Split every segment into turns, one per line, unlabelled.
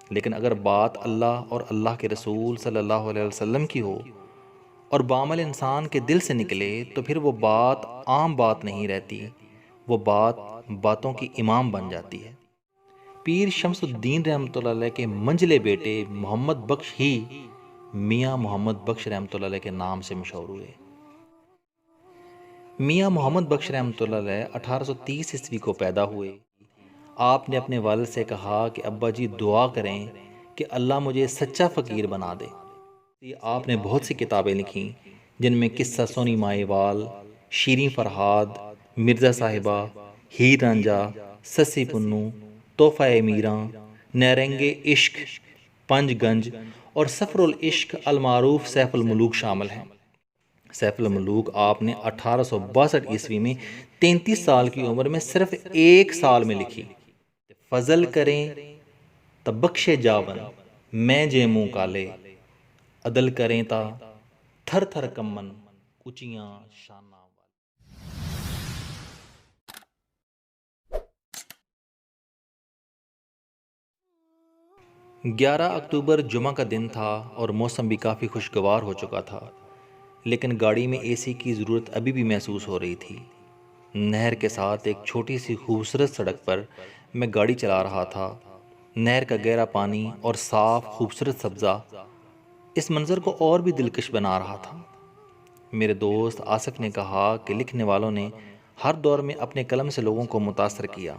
لیکن اگر بات اللہ اور اللہ کے رسول صلی اللہ علیہ وسلم کی ہو اور بعمل انسان کے دل سے نکلے تو پھر وہ بات عام بات نہیں رہتی، وہ بات باتوں کی امام بن جاتی ہے۔ پیر شمس الدین رحمۃ اللہ علیہ کے منجلے بیٹے محمد بخش ہی میاں محمد بخش رحمۃ اللہ علیہ کے نام سے مشہور ہوئے۔ میاں محمد بخش رحمۃ اللہ علیہ 1830 عیسوی کو پیدا ہوئے۔ آپ نے اپنے والد سے کہا کہ ابا جی دعا کریں کہ اللہ مجھے سچا فقیر بنا دے۔ آپ نے بہت سی کتابیں لکھیں جن میں قصہ سونی مائے وال، شیریں فرہاد، مرزا صاحبہ، ہیر رانجھا، سسی پنو، تحفہ میراں، نیرنگ عشق، پنج گنج اور سفر العشق المعروف سیف الملوک شامل ہیں۔ سیف الملوک آپ نے 1862 عیسوی میں 33 سال کی عمر میں صرف ایک سال میں لکھی۔ فضل کریں تا بخشے جاون میں جے منہ کالے، عدل کریں تا تھر تھر کمن اچیاں شاناں۔ 11 اکتوبر جمعہ کا دن تھا اور موسم بھی کافی خوشگوار ہو چکا تھا، لیکن گاڑی میں اے سی کی ضرورت ابھی بھی محسوس ہو رہی تھی۔ نہر کے ساتھ ایک چھوٹی سی خوبصورت سڑک پر میں گاڑی چلا رہا تھا۔ نہر کا گہرا پانی اور صاف خوبصورت سبزہ اس منظر کو اور بھی دلکش بنا رہا تھا۔ میرے دوست آصف نے کہا کہ لکھنے والوں نے ہر دور میں اپنے قلم سے لوگوں کو متاثر کیا،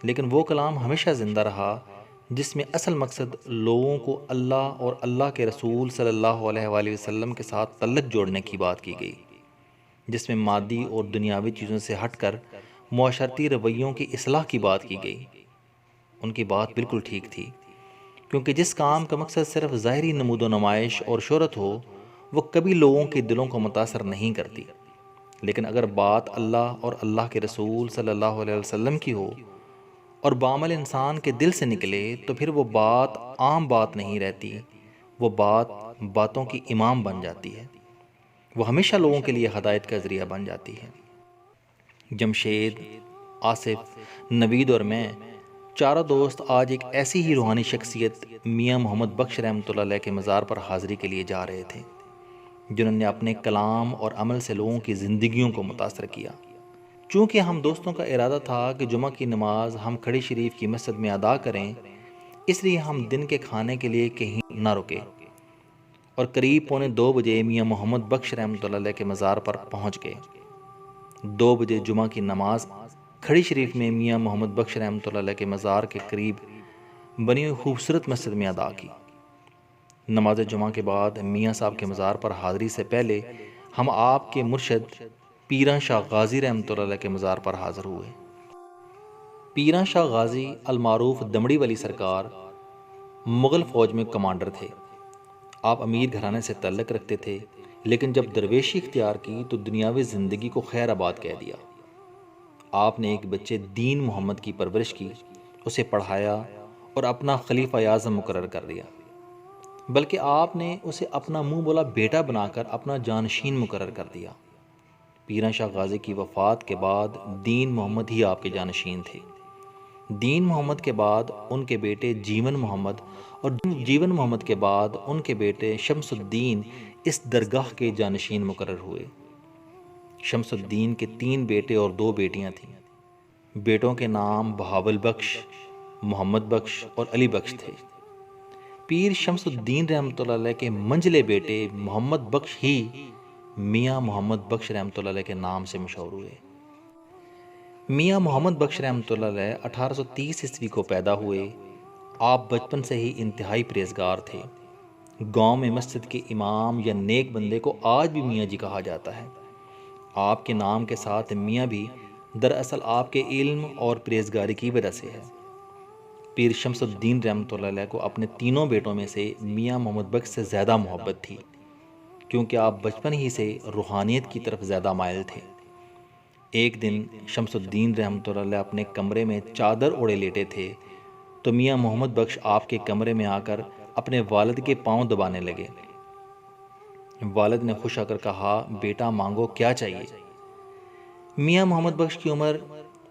لیکن وہ کلام ہمیشہ زندہ رہا جس میں اصل مقصد لوگوں کو اللہ اور اللہ کے رسول صلی اللہ علیہ وآلہ وسلم کے ساتھ تعلق جوڑنے کی بات کی گئی، جس میں مادی اور دنیاوی چیزوں سے ہٹ کر معاشرتی رویوں کی اصلاح کی بات کی گئی۔ ان کی بات بالکل ٹھیک تھی، کیونکہ جس کام کا مقصد صرف ظاہری نمود و نمائش اور شہرت ہو وہ کبھی لوگوں کے دلوں کو متاثر نہیں کرتی، لیکن اگر بات اللہ اور اللہ کے رسول صلی اللہ علیہ وسلم کی ہو اور بعمل انسان کے دل سے نکلے تو پھر وہ بات عام بات نہیں رہتی، وہ بات باتوں کی امام بن جاتی ہے، وہ ہمیشہ لوگوں کے لیے ہدایت کا ذریعہ بن جاتی ہے۔ جمشید، آصف، نوید اور میں چاروں دوست آج ایک ایسی ہی روحانی شخصیت میاں محمد بخش رحمۃ اللہ علیہ کے مزار پر حاضری کے لیے جا رہے تھے، جنہوں نے اپنے کلام اور عمل سے لوگوں کی زندگیوں کو متاثر کیا۔ چونکہ ہم دوستوں کا ارادہ تھا کہ جمعہ کی نماز ہم کھڑی شریف کی مسجد میں ادا کریں، اس لیے ہم دن کے کھانے کے لیے کہیں نہ رکے اور قریب 1:45 بجے میاں محمد بخش رحمۃ اللہ علیہ کے مزار پر پہنچ گئے۔ 2 بجے جمعہ کی نماز کھڑی شریف میں میاں محمد بخش رحمۃ اللہ علیہ کے مزار کے قریب بنی ہوئی خوبصورت مسجد میں ادا کی۔ نماز جمعہ کے بعد میاں صاحب کے مزار پر حاضری سے پہلے ہم آپ کے مرشد پیراں شاہ غازی رحمۃ اللہ علیہ کے مزار پر حاضر ہوئے۔ پیراں شاہ غازی المعروف دمڑی والی سرکار مغل فوج میں کمانڈر تھے۔ آپ امیر گھرانے سے تعلق رکھتے تھے، لیکن جب درویشی اختیار کی تو دنیاوی زندگی کو خیر آباد کہہ دیا۔ آپ نے ایک بچے دین محمد کی پرورش کی، اسے پڑھایا اور اپنا خلیفہ اعظم مقرر کر دیا، بلکہ آپ نے اسے اپنا منہ بولا بیٹا بنا کر اپنا جانشین مقرر کر دیا۔ پیراں شاہ غازی کی وفات کے بعد دین محمد ہی آپ کے جانشین تھے۔ دین محمد کے بعد ان کے بیٹے جیون محمد اور جیون محمد کے بعد ان کے بیٹے شمس الدین اس درگاہ کے جانشین مقرر ہوئے۔ شمس الدین کے 3 بیٹے اور 2 بیٹیاں تھیں۔ بیٹوں کے نام بہاول بخش، محمد بخش اور علی بخش تھے۔ پیر شمس الدین رحمۃ اللہ علیہ کے منجلے بیٹے محمد بخش ہی میاں محمد بخش رحمۃ اللہ علیہ کے نام سے مشہور ہوئے۔ میاں محمد بخش رحمۃ اللہ علیہ 1830 عیسوی کو پیدا ہوئے۔ آپ بچپن سے ہی انتہائی پرہیزگار تھے۔ گاؤں میں مسجد کے امام یا نیک بندے کو آج بھی میاں جی کہا جاتا ہے۔ آپ کے نام کے ساتھ میاں بھی دراصل آپ کے علم اور پرہیزگاری کی وجہ سے ہے۔ پیر شمس الدین رحمۃ اللہ علیہ کو اپنے 3 بیٹوں میں سے میاں محمد بخش سے زیادہ محبت تھی، کیونکہ آپ بچپن ہی سے روحانیت کی طرف زیادہ مائل تھے۔ ایک دن شمس الدین رحمۃ اللہ علیہ اپنے کمرے میں چادر اوڑھے لیٹے تھے تو میاں محمد بخش آپ کے کمرے میں آ کر اپنے والد کے پاؤں دبانے لگے۔ والد نے خوش آ کر کہا، بیٹا مانگو کیا چاہیے؟ میاں محمد بخش کی عمر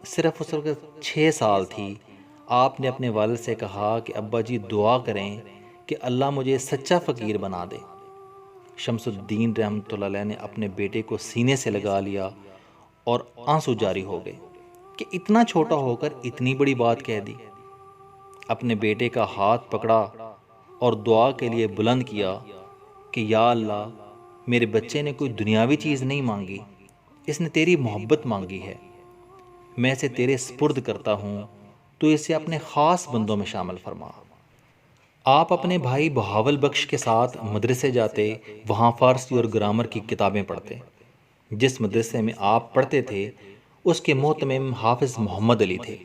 صرف اس وقت 6 سال تھی۔ آپ نے اپنے والد سے کہا کہ ابا جی دعا کریں کہ اللہ مجھے سچا فقیر بنا دے۔ شمس الدین رحمۃ اللہ علیہ نے اپنے بیٹے کو سینے سے لگا لیا اور آنسو جاری ہو گئے کہ اتنا چھوٹا ہو کر اتنی بڑی بات کہہ دی۔ اپنے بیٹے کا ہاتھ پکڑا اور دعا کے لیے بلند کیا کہ یا اللہ، میرے بچے نے کوئی دنیاوی چیز نہیں مانگی، اس نے تیری محبت مانگی ہے، میں اسے تیرے سپرد کرتا ہوں، تو اسے اپنے خاص بندوں میں شامل فرما۔ آپ اپنے بھائی بہاول بخش کے ساتھ مدرسے جاتے، وہاں فارسی اور گرامر کی کتابیں پڑھتے۔ جس مدرسے میں آپ پڑھتے تھے اس کے محتمم حافظ محمد علی تھے۔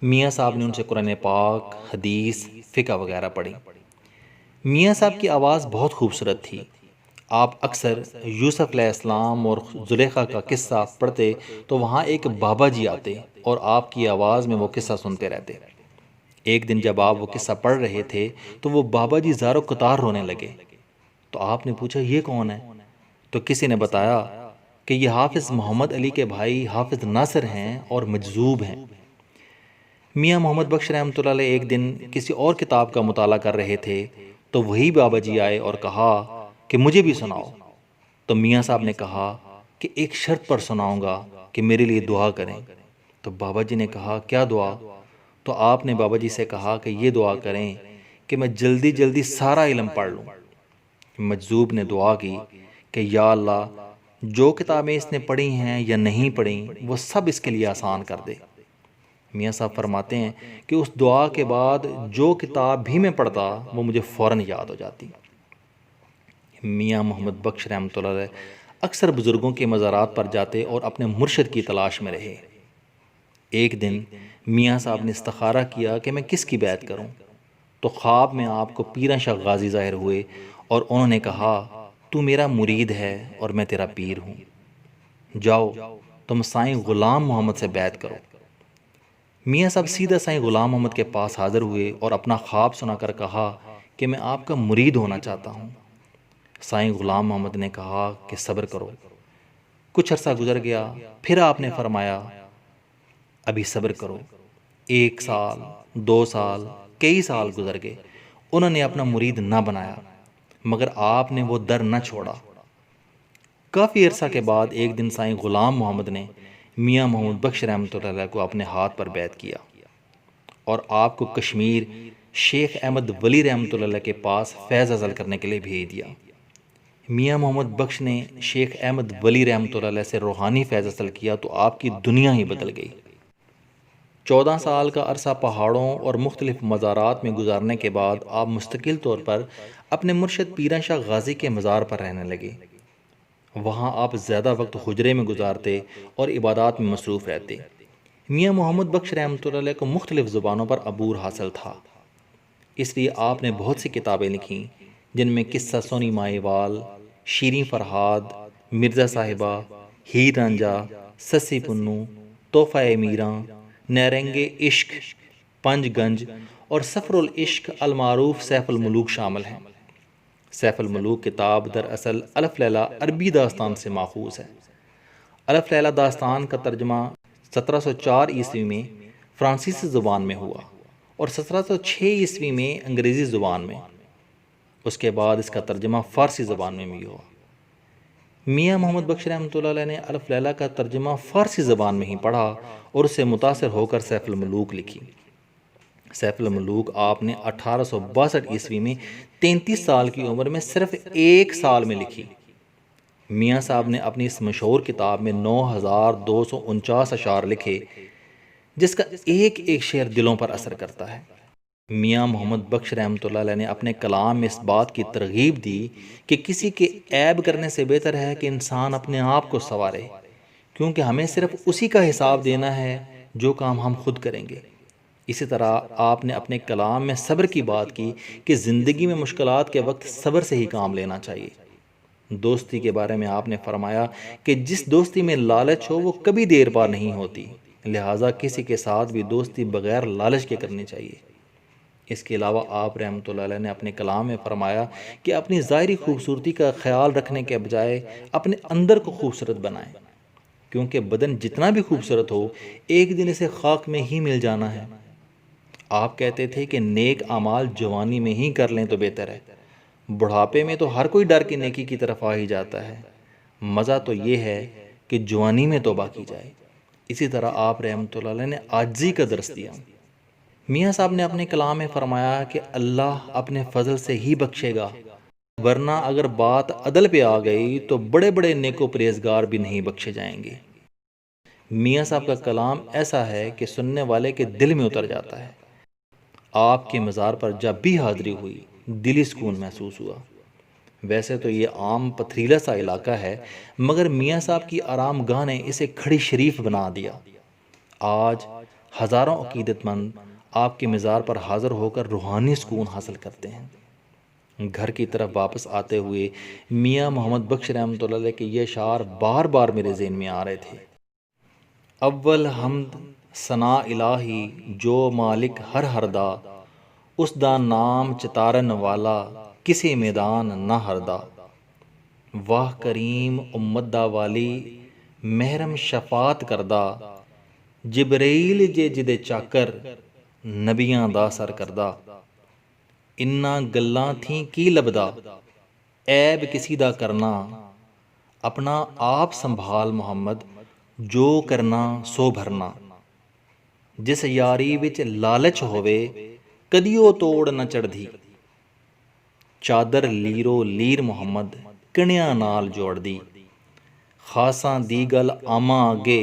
میاں صاحب نے ان سے قرآن پاک، حدیث، فقہ وغیرہ پڑھی۔ میاں صاحب کی آواز بہت خوبصورت تھی۔ آپ اکثر یوسف علیہ السلام اور زلیخا کا قصہ پڑھتے تو وہاں ایک بابا جی آتے اور آپ کی آواز میں وہ قصہ سنتے رہتے۔ ایک دن جب آپ وہ قصہ پڑھ رہے تھے تو وہ بابا جی زار و قطار رونے لگے، تو آپ نے پوچھا یہ کون ہے؟ تو کسی نے بتایا کہ یہ حافظ محمد علی کے بھائی حافظ ناصر ہیں اور مجذوب ہیں۔ میاں محمد بخش رحمۃ اللہ علیہ ایک دن کسی اور کتاب کا مطالعہ کر رہے تھے تو وہی بابا جی آئے اور کہا کہ مجھے بھی سناؤ۔ تو میاں صاحب نے کہا کہ ایک شرط پر سناؤں گا کہ میرے لیے دعا کریں۔ تو بابا جی نے کہا کیا دعا؟ تو آپ نے بابا جی سے کہا کہ یہ دعا کریں کہ میں جلدی جلدی سارا علم پڑھ لوں۔ مجذوب نے دعا کی کہ یا اللہ، جو کتابیں اس نے پڑھی ہیں یا نہیں پڑھیں وہ سب اس کے لیے آسان کر دے۔ میاں صاحب فرماتے ہیں کہ اس دعا کے بعد جو کتاب بھی میں پڑھتا وہ مجھے فوراً یاد ہو جاتی۔ میاں محمد بخش رحمۃ اللہ علیہ اکثر بزرگوں کے مزارات پر جاتے اور اپنے مرشد کی تلاش میں رہے۔ ایک دن میاں صاحب نے استخارہ کیا کہ میں کس کی بیعت کروں، تو خواب میں آپ کو پیرا شاہ غازی ظاہر ہوئے اور انہوں نے کہا تو میرا مرید ہے اور میں تیرا پیر ہوں، جاؤ تم سائیں غلام محمد سے بیعت کرو۔ میاں صاحب سیدھا سائیں غلام محمد کے پاس حاضر ہوئے اور اپنا خواب سنا کر کہا کہ میں آپ کا مرید ہونا چاہتا ہوں۔ سائیں غلام محمد نے کہا کہ صبر کرو۔ کچھ عرصہ گزر گیا، پھر آپ نے فرمایا ابھی صبر کرو۔ 1 سال، 2 سال، کئی سال گزر گئے، انہوں نے اپنا مرید نہ بنایا، مگر آپ نے وہ در نہ چھوڑا۔ کافی عرصہ کے بعد ایک دن سائیں غلام محمد نے میاں محمد بخش رحمۃ اللہ علیہ کو اپنے ہاتھ پر بیعت کیا اور آپ کو کشمیر شیخ احمد ولی رحمۃ اللہ علیہ کے پاس فیض حاصل کرنے کے لیے بھیج دیا۔ میاں محمد بخش نے شیخ احمد ولی رحمۃ اللہ علیہ سے روحانی فیض حاصل کیا تو آپ کی دنیا ہی بدل گئی۔ 14 سال کا عرصہ پہاڑوں اور مختلف مزارات میں گزارنے کے بعد آپ مستقل طور پر اپنے مرشد پیرا شاہ غازی کے مزار پر رہنے لگے۔ وہاں آپ زیادہ وقت حجرے میں گزارتے اور عبادات میں مصروف رہتے۔ میاں محمد بخش رحمۃ اللہ علیہ کو مختلف زبانوں پر عبور حاصل تھا، اس لیے آپ نے بہت سی کتابیں لکھیں جن میں قصہ سونی مائے وال، شیریں فرہاد، مرزا صاحبہ، ہیر رانجھا، سسی پنو، تحفہ میراں، نیرنگ عشق، پنج گنج اور سفر العشق المعروف سیف الملوک شامل ہیں۔ سیف الملوک کتاب دراصل الف لیلہ عربی داستان سے ماخوذ ہے۔ الف لیلہ داستان کا ترجمہ 1704 عیسوی میں فرانسیسی زبان میں ہوا اور 1706 عیسوی میں انگریزی زبان میں، اس کے بعد اس کا ترجمہ فارسی زبان میں بھی ہوا۔ میاں محمد بخش رحمۃ اللہ علیہ نے الف لیلہ کا ترجمہ فارسی زبان میں ہی پڑھا اور اس سے متاثر ہو کر سیف الملوک لکھی۔ سیف الملوک آپ نے 1862 عیسوی میں 33 سال کی عمر میں صرف 1 سال میں لکھی۔ میاں صاحب نے اپنی اس مشہور کتاب میں 9249 اشعار لکھے جس کا ایک ایک شعر دلوں پر اثر کرتا ہے۔ میاں محمد بخش رحمۃ اللہ علیہ نے اپنے کلام میں اس بات کی ترغیب دی کہ کسی کے عیب کرنے سے بہتر ہے کہ انسان اپنے آپ کو سنوارے، کیونکہ ہمیں صرف اسی کا حساب دینا ہے جو کام ہم خود کریں گے۔ اسی طرح آپ نے اپنے کلام میں صبر کی بات کی کہ زندگی میں مشکلات کے وقت صبر سے ہی کام لینا چاہیے۔ دوستی کے بارے میں آپ نے فرمایا کہ جس دوستی میں لالچ ہو وہ کبھی دیر پار نہیں ہوتی، لہٰذا کسی کے ساتھ بھی دوستی بغیر لالچ کے کرنی چاہیے۔ اس کے علاوہ آپ رحمۃ اللہ علیہ نے اپنے کلام میں فرمایا کہ اپنی ظاہری خوبصورتی کا خیال رکھنے کے بجائے اپنے اندر کو خوبصورت بنائیں، کیونکہ بدن جتنا بھی خوبصورت ہو ایک دن اسے خاک میں ہی مل جانا ہے۔ آپ کہتے تھے کہ نیک اعمال جوانی میں ہی کر لیں تو بہتر ہے، بڑھاپے میں تو ہر کوئی ڈر کی نیکی کی طرف آ ہی جاتا ہے، مزہ تو یہ ہے کہ جوانی میں توبہ کی جائے۔ اسی طرح آپ رحمۃ اللہ علیہ نے عاجزی کا درس دیا۔ میاں صاحب نے اپنے کلام میں فرمایا کہ اللہ اپنے فضل سے ہی بخشے گا، ورنہ اگر بات عدل پہ آ گئی تو بڑے بڑے نیک و پرہیزگار بھی نہیں بخشے جائیں گے۔ میاں صاحب کا کلام ایسا ہے کہ سننے والے کے دل میں اتر جاتا ہے۔ آپ کے مزار پر جب بھی حاضری ہوئی دلی سکون محسوس ہوا۔ ویسے تو یہ عام پتھریلا سا علاقہ ہے، مگر میاں صاحب کی آرام گاہ نے اسے کھڑی شریف بنا دیا۔ آج ہزاروں عقیدت مند آپ کے مزار پر حاضر ہو کر روحانی سکون حاصل کرتے ہیں۔ گھر کی طرف واپس آتے ہوئے میاں محمد بخش رحمۃ اللہ علیہ کے یہ اشعار بار بار میرے ذہن میں آ رہے تھے۔ اول حمد ثنا الہی جو مالک ہر دا، اس دا نام چتارن والا کسی میدان نہ ہردا۔ واہ کریم امت دا والی محرم شفاعت کردہ، جبریل جے جدے چاکر نبیاں دا سر کردہ۔ انہاں گلاں تھیں کی لبدا، عیب کسی دا کرنا، اپنا آپ سنبھال محمد جو کرنا سو بھرنا۔ جس یاری وچ لالچ ہووے کدیو توڑ نہ چڑھدی، چادر لیرو لیر محمد کنیاں نال جوڑ دی۔ خاصاں دی گل آماں اگے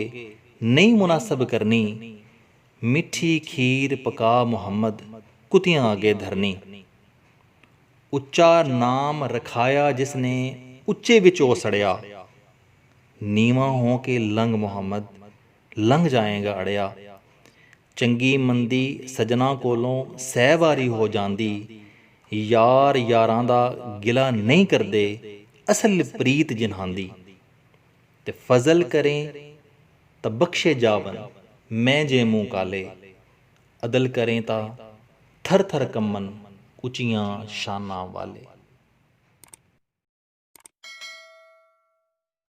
نہیں مناسب کرنی، مٹھی کھیر پکا محمد کتیاں آگے دھرنی۔ اچا نام رکھایا جس نے اچے وچوں سڑیا، نیواں ہو کے لنگ محمد لنگ جائیں گا اڑیا۔ چنگی مندی سجنا کولوں سہ واری ہو جاندی، یار یاراں دا گلا نہیں کردے اصل پریت جنہاندی۔ تے فضل کریں تا بخشے جاون میں جے منہ کالے، عدل کریں تا تھر تھر کمن اچیاں شاناں والے۔